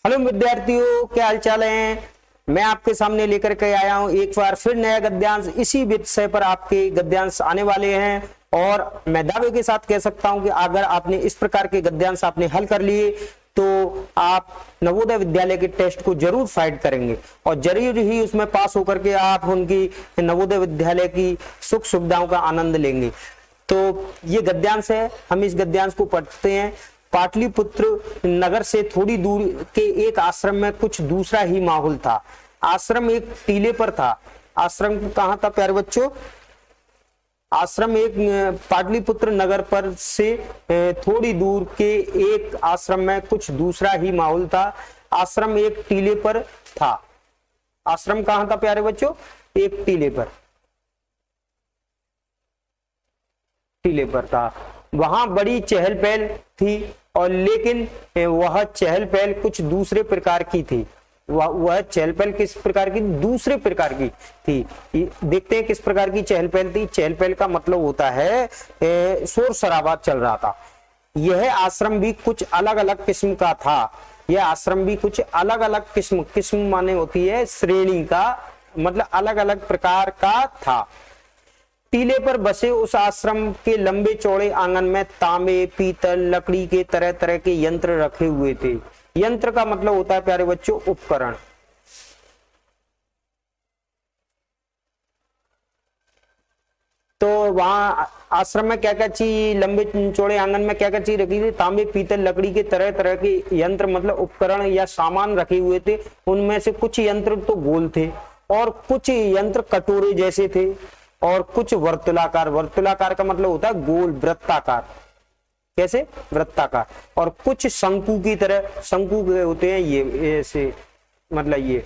Hello विद्यार्थियों, क्या हाल चाल है। मैं आपके सामने लेकर के आया हूं एक बार फिर नया गद्यांश। इसी विषय पर आपके गद्यांश आने वाले हैं और मैं दावे के साथ कह सकता हूं कि अगर आपने इस प्रकार के गद्यांश आपने हल कर लिए तो आप नवोदय विद्यालय के टेस्ट को जरूर फाइट करेंगे और जरूर ही उसमें पास होकर के आप उनकी नवोदय विद्यालय की सुख सुविधाओं का आनंद लेंगे। तो ये गद्यांश है, हम इस गद्यांश को पढ़ते हैं। पाटलिपुत्र नगर से थोड़ी दूर के एक आश्रम में कुछ दूसरा ही माहौल था। आश्रम एक टीले पर था। आश्रम कहाँ था प्यारे बच्चों? आश्रम एक पाटलिपुत्र नगर पर से थोड़ी दूर के एक आश्रम में कुछ दूसरा ही माहौल था। आश्रम एक टीले पर था। आश्रम कहाँ था प्यारे बच्चों? एक टीले पर था। वहां बड़ी चहल पहल थी और लेकिन वह चहल पहल कुछ दूसरे प्रकार की थी। वह चहल पहल किस प्रकार की? दूसरे प्रकार की थी। देखते हैं किस प्रकार की चहल पहल थी। चहल पहल का मतलब होता है शोर शराबा चल रहा था। यह आश्रम भी कुछ अलग अलग किस्म का था। यह आश्रम भी कुछ अलग अलग किस्म माने होती है श्रेणी का, मतलब अलग अलग प्रकार का था। टीले पर बसे उस आश्रम के लंबे चौड़े आंगन में तांबे, पीतल, लकड़ी के तरह तरह के यंत्र रखे हुए थे। यंत्र का मतलब होता है प्यारे बच्चों उपकरण। तो वहां आश्रम में क्या क्या चीज, लंबे चौड़े आंगन में क्या क्या चीज रखी थी? तांबे, पीतल, लकड़ी के तरह तरह के यंत्र मतलब उपकरण या सामान रखे हुए थे। उनमें से कुछ यंत्र तो गोल थे और कुछ यंत्र कटोरे जैसे थे और कुछ वर्तुलाकार। वर्तुलाकार का मतलब होता है गोल, वृत्ताकार। कैसे? वृत्ताकार। और कुछ शंकु की तरह, शंकु के होते हैं ये ऐसे, मतलब ये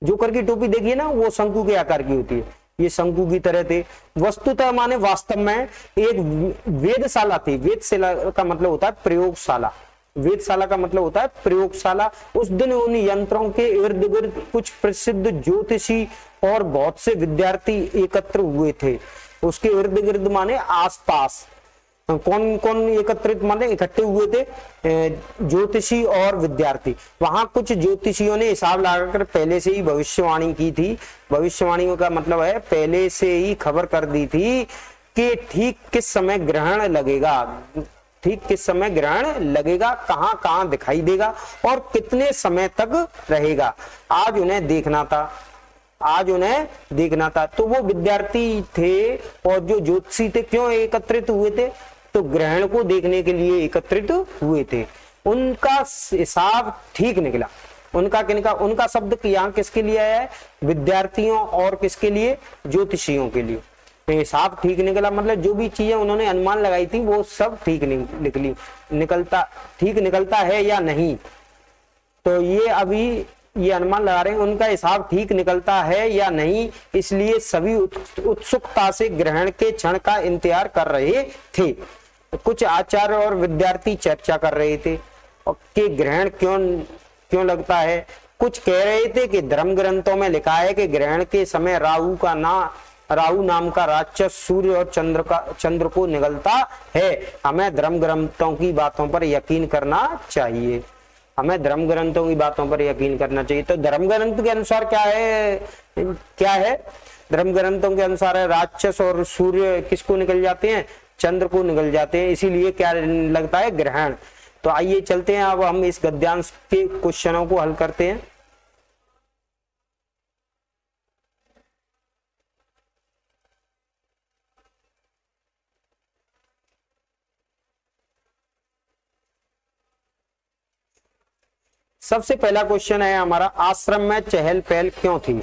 जोकर की टोपी देखिए ना, वो शंकु के आकार की होती है। ये शंकु की तरह थे। वस्तुतः माने वास्तव में एक वेदशाला थी। वेदशाला का मतलब होता है प्रयोगशाला। वेदशाला का मतलब होता है प्रयोगशाला। उस दिन उन यंत्रों के इर्द गिर्द कुछ प्रसिद्ध ज्योतिषी और बहुत से विद्यार्थी एकत्र हुए थे। उसके इर्द गिर्द माने आसपास कौन कौन एकत्रित माने इकट्ठे हुए थे? ज्योतिषी और विद्यार्थी। वहां कुछ ज्योतिषियों ने हिसाब लगाकर पहले से ही भविष्यवाणी की थी। भविष्यवाणी का मतलब है पहले से ही खबर कर दी थी कि ठीक किस समय ग्रहण लगेगा, ठीक किस समय ग्रहण लगेगा, कहां कहां दिखाई देगा और कितने समय तक रहेगा। आज उन्हें देखना था, आज उन्हें देखना था। तो वो विद्यार्थी थे और जो ज्योतिषी थे क्यों एकत्रित हुए थे? तो ग्रहण को देखने के लिए एकत्रित हुए थे। उनका हिसाब ठीक निकला। उनका शब्द यहाँ किसके लिए आया है? विद्यार्थियों और किसके लिए? ज्योतिषियों के लिए। हिसाब ठीक निकला मतलब जो भी चीजें उन्होंने अनुमान लगाई थी वो सब ठीक निकलता है या नहीं। तो ये अभी ये अनुमान लगा रहे हैं उनका हिसाब ठीक निकलता है या नहीं, इसलिए सभी उत्सुकता से ग्रहण के क्षण का इंतजार कर रहे थे। कुछ आचार्य और विद्यार्थी चर्चा कर रहे थे कि ग्रहण क्यों लगता है। कुछ कह रहे थे कि धर्म ग्रंथों में लिखा है कि ग्रहण के समय राहु नाम का राक्षस सूर्य और चंद्र को निगलता है। हमें धर्म ग्रंथों की बातों पर यकीन करना चाहिए। हमें धर्म ग्रंथों की बातों पर यकीन करना चाहिए। तो धर्म ग्रंथ के अनुसार क्या है? धर्म ग्रंथों के अनुसार है राक्षस और सूर्य किसको निकल जाते हैं? चंद्र को निकल जाते हैं। इसीलिए क्या लगता है? ग्रहण। तो आइए चलते हैं, अब हम इस गद्यांश के क्वेश्चनों को हल करते हैं। सबसे पहला क्वेश्चन है हमारा, आश्रम में चहल पहल क्यों थी?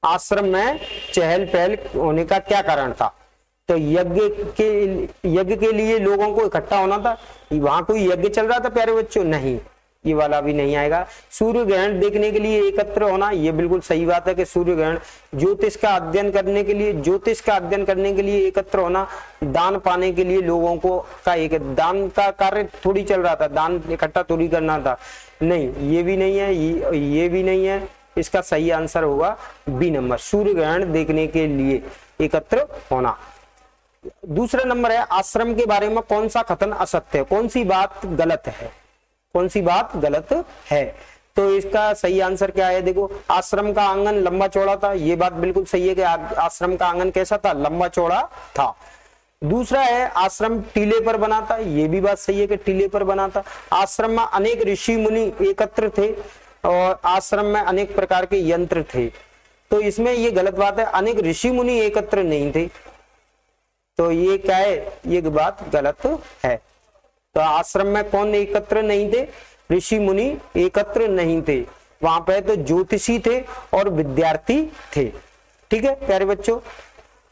आश्रम में चहल पहल होने का क्या कारण था? तो यज्ञ के लिए लोगों को इकट्ठा होना था। वहां कोई यज्ञ चल रहा था प्यारे बच्चों? नहीं, ये वाला भी नहीं आएगा। सूर्य ग्रहण देखने के लिए एकत्र होना, ये बिल्कुल सही बात है कि सूर्य ग्रहण। ज्योतिष का अध्ययन करने के लिए एकत्र होना। दान पाने के लिए लोगों को एक दान का कार्य थोड़ी चल रहा था, दान इकट्ठा थोड़ी करना था। नहीं, ये भी नहीं है, ये भी नहीं है। इसका सही आंसर होगा बी नंबर, सूर्य ग्रहण देखने के लिए एकत्र होना। दूसरा नंबर है आश्रम के बारे में कौन सा कथन असत्य है, कौन सी बात गलत है, कौन सी बात गलत है। तो इसका सही आंसर क्या है, देखो आश्रम का आंगन लंबा चौड़ा था, ये बात बिल्कुल सही है कि आश्रम का आंगन कैसा था, लंबा चौड़ा था। दूसरा है आश्रम टीले पर बना था, ये भी बात सही है कि टीले पर बना था। आश्रम में अनेक ऋषि मुनि एकत्र थे और आश्रम में अनेक प्रकार के यंत्र थे। तो इसमें ये गलत बात है, अनेक ऋषि मुनि एकत्र नहीं थे, तो ये क्या है, ये बात गलत है। तो आश्रम में कौन एकत्र नहीं थे, ऋषि मुनि एकत्र नहीं थे, वहां पे तो ज्योतिषी थे और विद्यार्थी थे। ठीक है प्यारे बच्चों।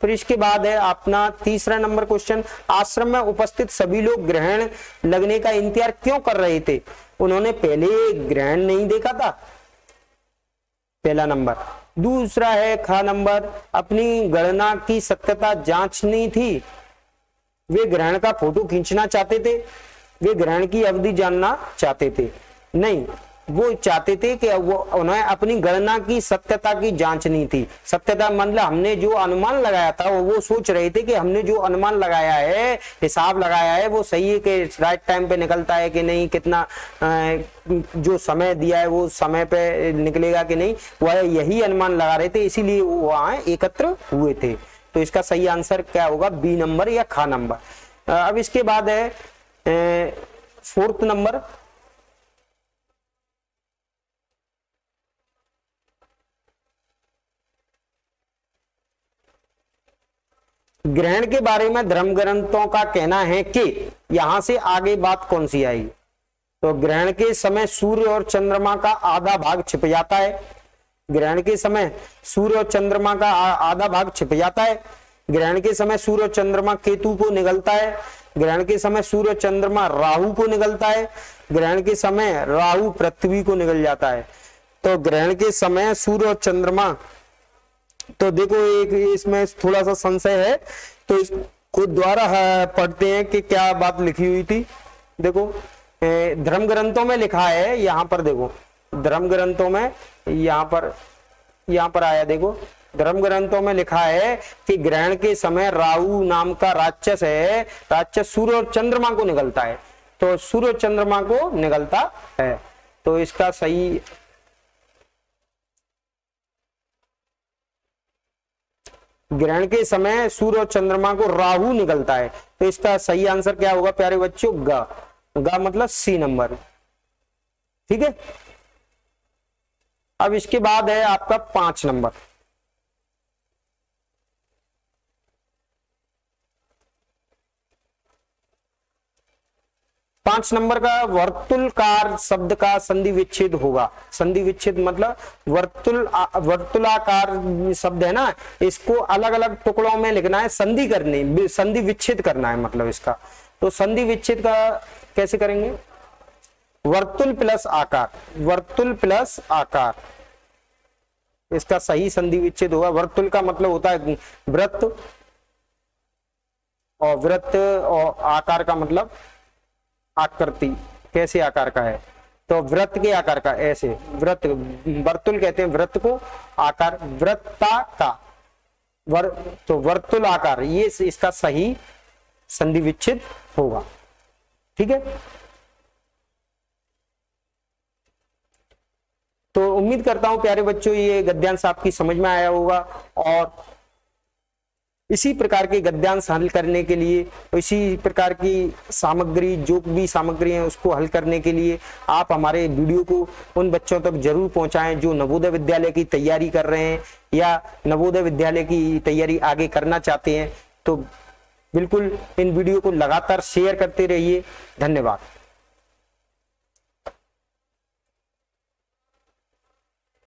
फिर इसके बाद है अपना तीसरा नंबर क्वेश्चन, आश्रम में उपस्थित सभी लोग ग्रहण लगने का इंतजार क्यों कर रहे थे, उन्होंने पहले ग्रहण नहीं देखा था, पहला नंबर। दूसरा है ख नंबर, अपनी गणना की सत्यता जांचनी थी, वे ग्रहण का फोटो खींचना चाहते थे, वे ग्रहण की अवधि जानना चाहते थे, नहीं वो चाहते थे कि वो उन्हें अपनी गणना की सत्यता की जांचनी थी। सत्यता मतलब हमने जो अनुमान लगाया था वो सोच रहे थे कि हमने जो अनुमान लगाया है, हिसाब लगाया है वो सही है कि राइट टाइम पे निकलता है कि नहीं, कितना जो समय दिया है वो समय पे निकलेगा कि नहीं, वह यही अनुमान लगा रहे थे, इसीलिए वो वहां एकत्र हुए थे। तो इसका सही आंसर क्या होगा, बी नंबर या ख नंबर। अब इसके बाद है फोर्थ नंबर, ग्रहण के बारे में धर्म ग्रंथों का कहना है कि, यहां से आगे बात कौन सी आई, तो ग्रहण के समय सूर्य और चंद्रमा का आधा भाग छिप जाता है, ग्रहण के समय सूर्य और चंद्रमा का आधा भाग छिप जाता है, ग्रहण के समय सूर्य और चंद्रमा केतु को निगलता है, ग्रहण के समय सूर्य चंद्रमा राहु को निगलता है, ग्रहण के समय राहु पृथ्वी को निगल जाता है। तो ग्रहण के समय सूर्य और चंद्रमा, तो देखो एक इसमें थोड़ा सा संशय है, तो इसको द्वारा पढ़ते हैं कि क्या बात लिखी हुई थी। देखो धर्म ग्रंथों में लिखा है, यहाँ पर देखो धर्म ग्रंथों में यहाँ पर आया, देखो धर्म ग्रंथों में लिखा है कि ग्रहण के समय राहु नाम का राक्षस है, राक्षस सूर्य और चंद्रमा को निगलता है, तो सूर्य और चंद्रमा को निगलता है। तो इसका सही ग्रहण के समय सूर्य और चंद्रमा को राहु निकलता है, तो इसका सही आंसर क्या होगा प्यारे बच्चों, ग मतलब सी नंबर। ठीक है। अब इसके बाद है आपका 5 नंबर, पांच नंबर का वर्तुलकार शब्द का संधि विच्छेद होगा। संधि विच्छेद मतलब वर्तुलाकार शब्द है ना, इसको अलग अलग टुकड़ों में लिखना है, संधि विच्छेद करना है मतलब इसका। तो संधि विच्छेद का कैसे करेंगे, वर्तुल प्लस आकार, वर्तुल प्लस आकार, इसका सही संधि विच्छेद होगा। वर्तुल का मतलब होता है वृत्त, और वृत्त और आकार का मतलब आकृति, कैसे आकार का है, तो वृत्त के आकार का, ऐसे वृत्त, वर्तुल कहते हैं वृत्त को, आकार वृत्ता का तो वर्तुल आकार, ये इसका सही संधि विच्छेद होगा। ठीक है। तो उम्मीद करता हूं प्यारे बच्चों ये गद्यांश आपकी समझ में आया होगा, और इसी प्रकार के गद्यांश हल करने के लिए, इसी प्रकार की सामग्री, जो भी सामग्री है उसको हल करने के लिए आप हमारे वीडियो को उन बच्चों तक जरूर पहुंचाएं जो नवोदय विद्यालय की तैयारी कर रहे हैं या नवोदय विद्यालय की तैयारी आगे करना चाहते हैं। तो बिल्कुल इन वीडियो को लगातार शेयर करते रहिए। धन्यवाद।